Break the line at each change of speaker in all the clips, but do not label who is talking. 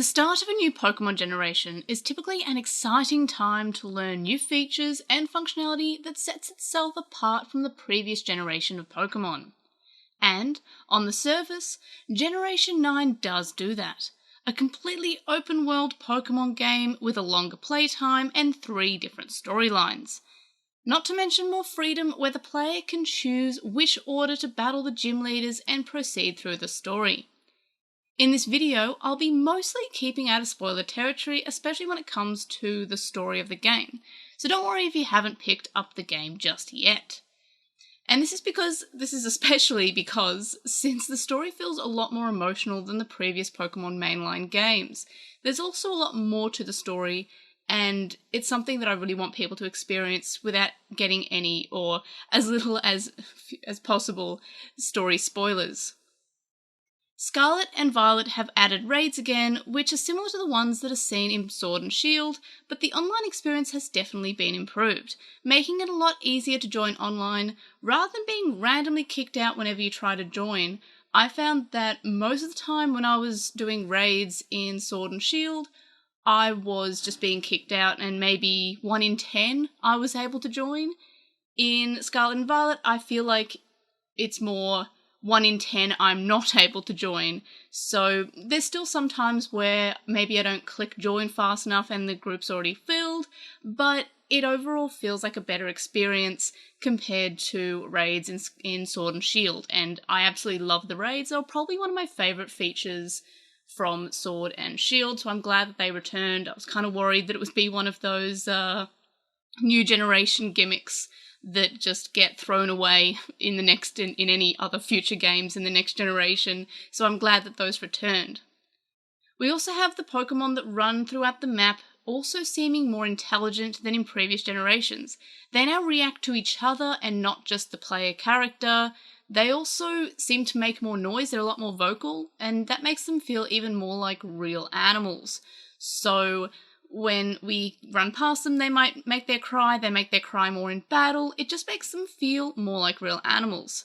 The start of a new Pokemon generation is typically an exciting time to learn new features and functionality that sets itself apart from the previous generation of Pokemon. And, on the surface, Generation 9 does do that. A completely open-world Pokemon game with a longer playtime and 3 different storylines. Not to mention more freedom where the player can choose which order to battle the gym leaders and proceed through the story. In this video, I'll be mostly keeping out of spoiler territory, especially when it comes to the story of the game, so don't worry if you haven't picked up the game just yet. And this is especially because since the story feels a lot more emotional than the previous Pokemon mainline games, there's also a lot more to the story, and it's something that I really want people to experience without getting any, or as little as possible, story spoilers. Scarlet and Violet have added raids again, which are similar to the ones that are seen in Sword and Shield, but the online experience has definitely been improved, making it a lot easier to join online. Rather than being randomly kicked out whenever you try to join, I found that most of the time when I was doing raids in Sword and Shield, I was just being kicked out, and maybe 1 in 10 I was able to join. In Scarlet and Violet, I feel like it's more 1 in 10 I'm not able to join, so there's still some times where maybe I don't click join fast enough and the group's already filled, but it overall feels like a better experience compared to raids in Sword and Shield, and I absolutely love the raids. They're probably one of my favourite features from Sword and Shield, so I'm glad that they returned. I was kind of worried that it would be one of those new generation gimmicks that just get thrown away in any other future games in the next generation, so I'm glad that those returned. We also have the Pokemon that run throughout the map also seeming more intelligent than in previous generations. They now react to each other and not just the player character. They also seem to make more noise, they're a lot more vocal, and that makes them feel even more like real animals. So when we run past them, they might make their cry more in battle. It just makes them feel more like real animals.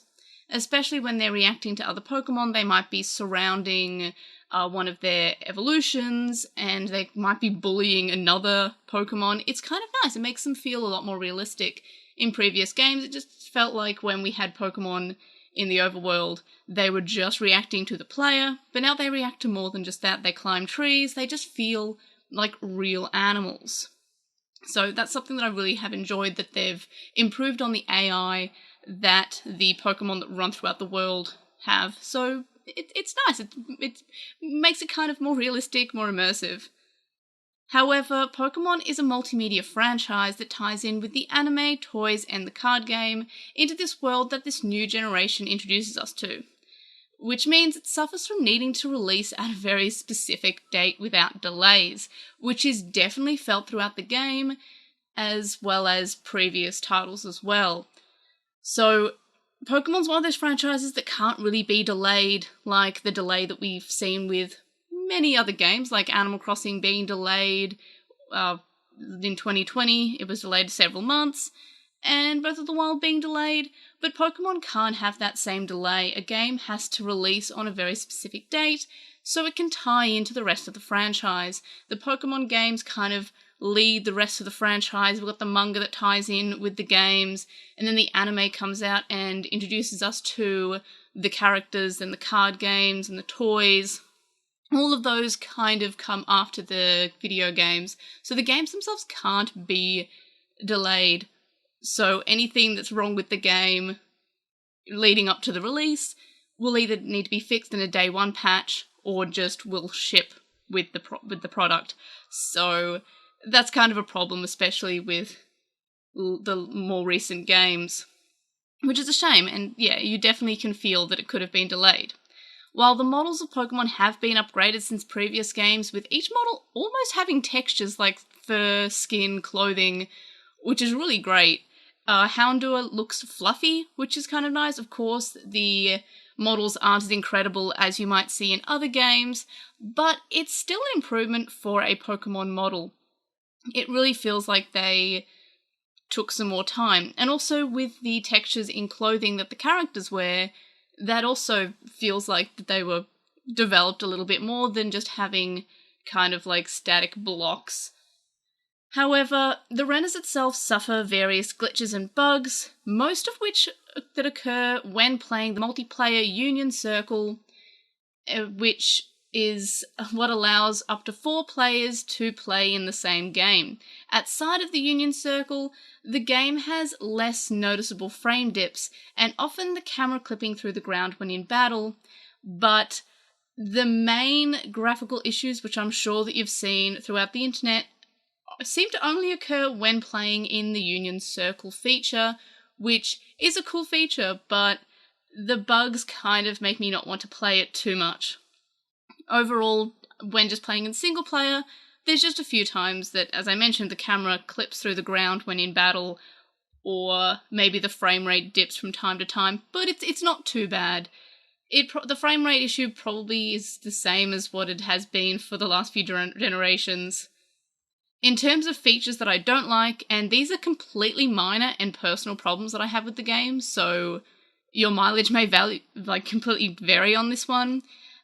Especially when they're reacting to other Pokemon, they might be surrounding one of their evolutions, and they might be bullying another Pokemon. It's kind of nice, it makes them feel a lot more realistic. In previous games, it just felt like when we had Pokemon in the overworld, they were just reacting to the player, but now they react to more than just that. They climb trees, they just feel like real animals. So that's something that I really have enjoyed, that they've improved on the AI that the Pokemon that run throughout the world have. So it's nice, it makes it kind of more realistic, more immersive. However, Pokemon is a multimedia franchise that ties in with the anime, toys, and the card game into this world that this new generation introduces us to, which means it suffers from needing to release at a very specific date without delays, which is definitely felt throughout the game, as well as previous titles as well. So, Pokemon's one of those franchises that can't really be delayed, like the delay that we've seen with many other games, like Animal Crossing being delayed in 2020, it was delayed several months, and Breath of the Wild being delayed, but Pokemon can't have that same delay. A game has to release on a very specific date, so it can tie into the rest of the franchise. The Pokemon games kind of lead the rest of the franchise. We've got the manga that ties in with the games, and then the anime comes out and introduces us to the characters and the card games and the toys. All of those kind of come after the video games, so the games themselves can't be delayed. So anything that's wrong with the game leading up to the release will either need to be fixed in a day one patch or just will ship with the product. So that's kind of a problem, especially with the more recent games, which is a shame. And yeah, you definitely can feel that it could have been delayed. While the models of Pokemon have been upgraded since previous games, with each model almost having textures like fur, skin, clothing, which is really great. Houndour looks fluffy, which is kind of nice. Of course, the models aren't as incredible as you might see in other games, but it's still an improvement for a Pokemon model. It really feels like they took some more time. And also with the textures in clothing that the characters wear, that also feels like that they were developed a little bit more than just having kind of like static blocks. However, the renders itself suffer various glitches and bugs, most of which that occur when playing the multiplayer Union Circle, which is what allows up to 4 players to play in the same game. Outside of the Union Circle, the game has less noticeable frame dips, and often the camera clipping through the ground when in battle, but the main graphical issues, which I'm sure that you've seen throughout the internet, seem to only occur when playing in the Union Circle feature, which is a cool feature, but the bugs kind of make me not want to play it too much. Overall, when just playing in single player, there's just a few times that, as I mentioned, the camera clips through the ground when in battle, or maybe the frame rate dips from time to time, but it's not too bad. The frame rate issue probably is the same as what it has been for the last few generations. In terms of features that I don't like, and these are completely minor and personal problems that I have with the game, so your mileage may completely vary on this one.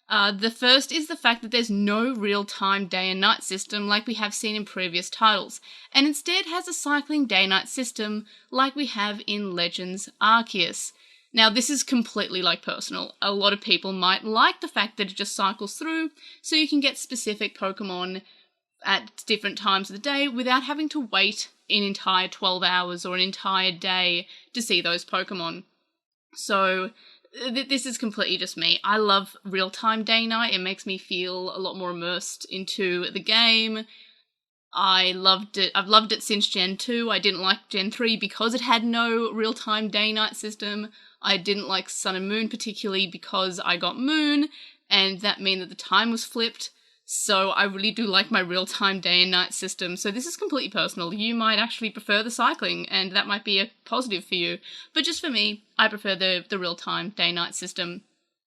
The first is the fact that there's no real-time day and night system like we have seen in previous titles, and instead has a cycling day-night system like we have in Legends Arceus. Now, this is completely personal. A lot of people might like the fact that it just cycles through, so you can get specific Pokemon at different times of the day without having to wait an entire 12 hours or an entire day to see those Pokemon. So this is completely just me. I love real-time day-night. It makes me feel a lot more immersed into the game. I loved it. I've loved it since Gen 2. I didn't like Gen 3 because it had no real-time day-night system. I didn't like Sun and Moon particularly because I got Moon, and that meant that the time was flipped. So I really do like my real-time day and night system. So this is completely personal. You might actually prefer the cycling, and that might be a positive for you. But just for me, I prefer the real-time day-night system.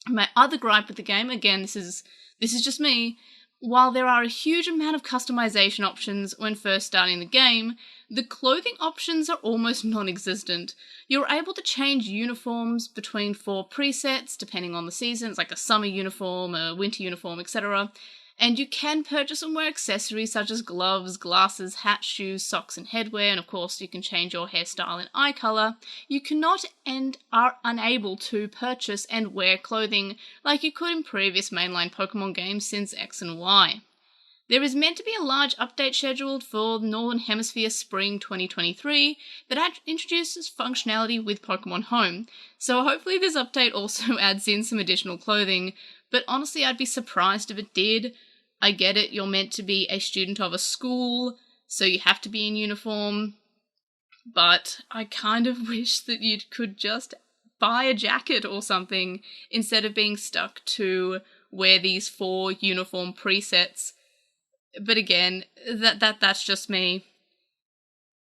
My other gripe with the game, again, this is just me. While there are a huge amount of customization options when first starting the game, the clothing options are almost non-existent. You're able to change uniforms between 4 presets, depending on the seasons, like a summer uniform, a winter uniform, etc., and you can purchase and wear accessories such as gloves, glasses, hats, shoes, socks, and headwear, and of course you can change your hairstyle and eye colour. You cannot and are unable to purchase and wear clothing like you could in previous mainline Pokemon games since X and Y. There is meant to be a large update scheduled for Northern Hemisphere Spring 2023 that introduces functionality with Pokemon Home, so hopefully this update also adds in some additional clothing, but honestly I'd be surprised if it did. I get it, you're meant to be a student of a school, so you have to be in uniform, but I kind of wish that you could just buy a jacket or something instead of being stuck to wear these 4 uniform presets. But again, that's just me.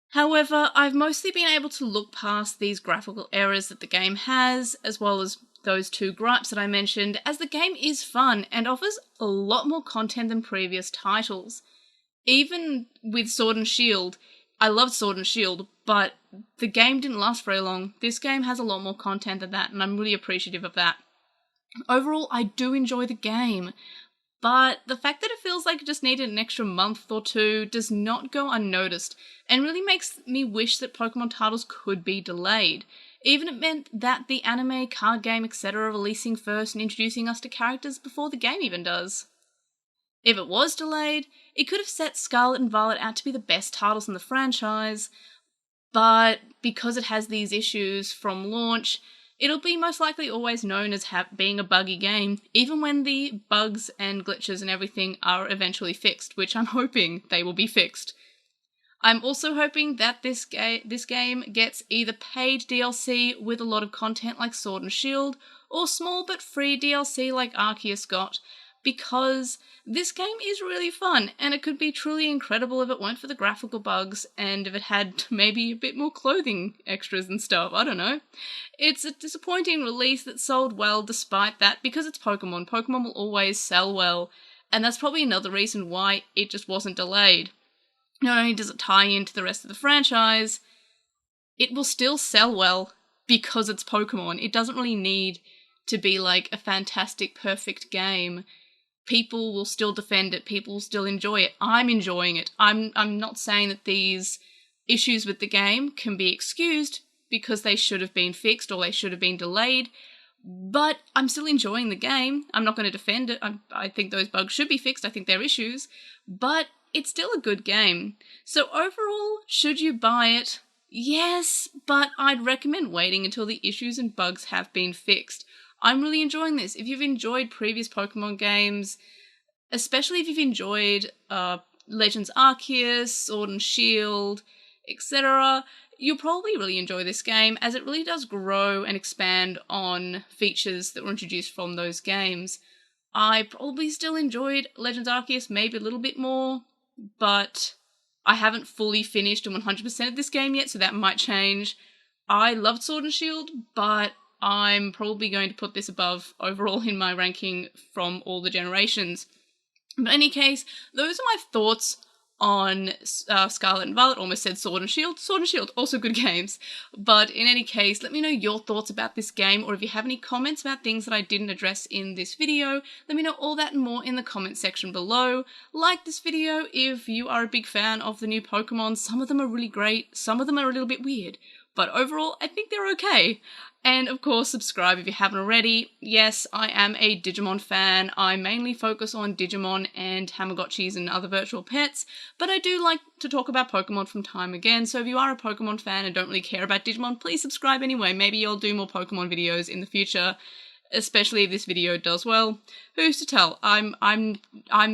However, I've mostly been able to look past these graphical errors that the game has, as well as those 2 gripes that I mentioned, as the game is fun and offers a lot more content than previous titles. Even with Sword and Shield, I loved Sword and Shield, but the game didn't last very long. This game has a lot more content than that, and I'm really appreciative of that. Overall, I do enjoy the game, but the fact that it feels like it just needed an extra month or 2 does not go unnoticed, and really makes me wish that Pokemon titles could be delayed. Even it meant that the anime, card game, etc. are releasing first and introducing us to characters before the game even does. If it was delayed, it could have set Scarlet and Violet out to be the best titles in the franchise, but because it has these issues from launch, it'll be most likely always known as being a buggy game, even when the bugs and glitches and everything are eventually fixed, which I'm hoping they will be fixed. I'm also hoping that this game gets either paid DLC with a lot of content like Sword and Shield, or small but free DLC like Arceus got, because this game is really fun, and it could be truly incredible if it weren't for the graphical bugs, and if it had maybe a bit more clothing extras and stuff, I don't know. It's a disappointing release that sold well despite that, because it's Pokemon. Pokemon will always sell well, and that's probably another reason why it just wasn't delayed. Not only does it tie into the rest of the franchise, it will still sell well because it's Pokemon. It doesn't really need to be like a fantastic, perfect game. people will still defend it, people will still enjoy it. I'm enjoying it. I'm not saying that these issues with the game can be excused because they should have been fixed or they should have been delayed, but I'm still enjoying the game. I'm not going to defend it. I think those bugs should be fixed. I think they're issues, but it's still a good game. So overall, should you buy it? Yes, but I'd recommend waiting until the issues and bugs have been fixed. I'm really enjoying this. If you've enjoyed previous Pokemon games, especially if you've enjoyed Legends Arceus, Sword and Shield, etc., you'll probably really enjoy this game, as it really does grow and expand on features that were introduced from those games. I probably still enjoyed Legends Arceus maybe a little bit more, but I haven't fully finished and 100% of this game yet, so that might change. I loved Sword and Shield, but I'm probably going to put this above overall in my ranking from all the generations. But in any case, those are my thoughts on Scarlet and Violet. Almost said Sword and Shield. Sword and Shield, also good games. But in any case, let me know your thoughts about this game, or if you have any comments about things that I didn't address in this video, let me know all that and more in the comment section below. Like this video if you are a big fan of the new Pokemon. Some of them are really great, some of them are a little bit weird, but overall I think they're okay. And of course, subscribe if you haven't already. Yes, I am a Digimon fan. I mainly focus on Digimon and Tamagotchis and other virtual pets, but I do like to talk about Pokemon from time again, so if you are a Pokemon fan and don't really care about Digimon, please subscribe anyway. Maybe I'll do more Pokemon videos in the future, especially if this video does well. Who's to tell? I'm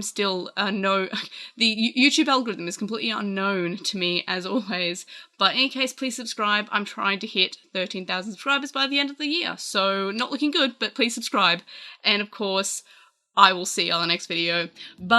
still no. The YouTube algorithm is completely unknown to me as always. But in any case, please subscribe. I'm trying to hit 13,000 subscribers by the end of the year, so not looking good. But please subscribe, and of course, I will see you on the next video. Bye.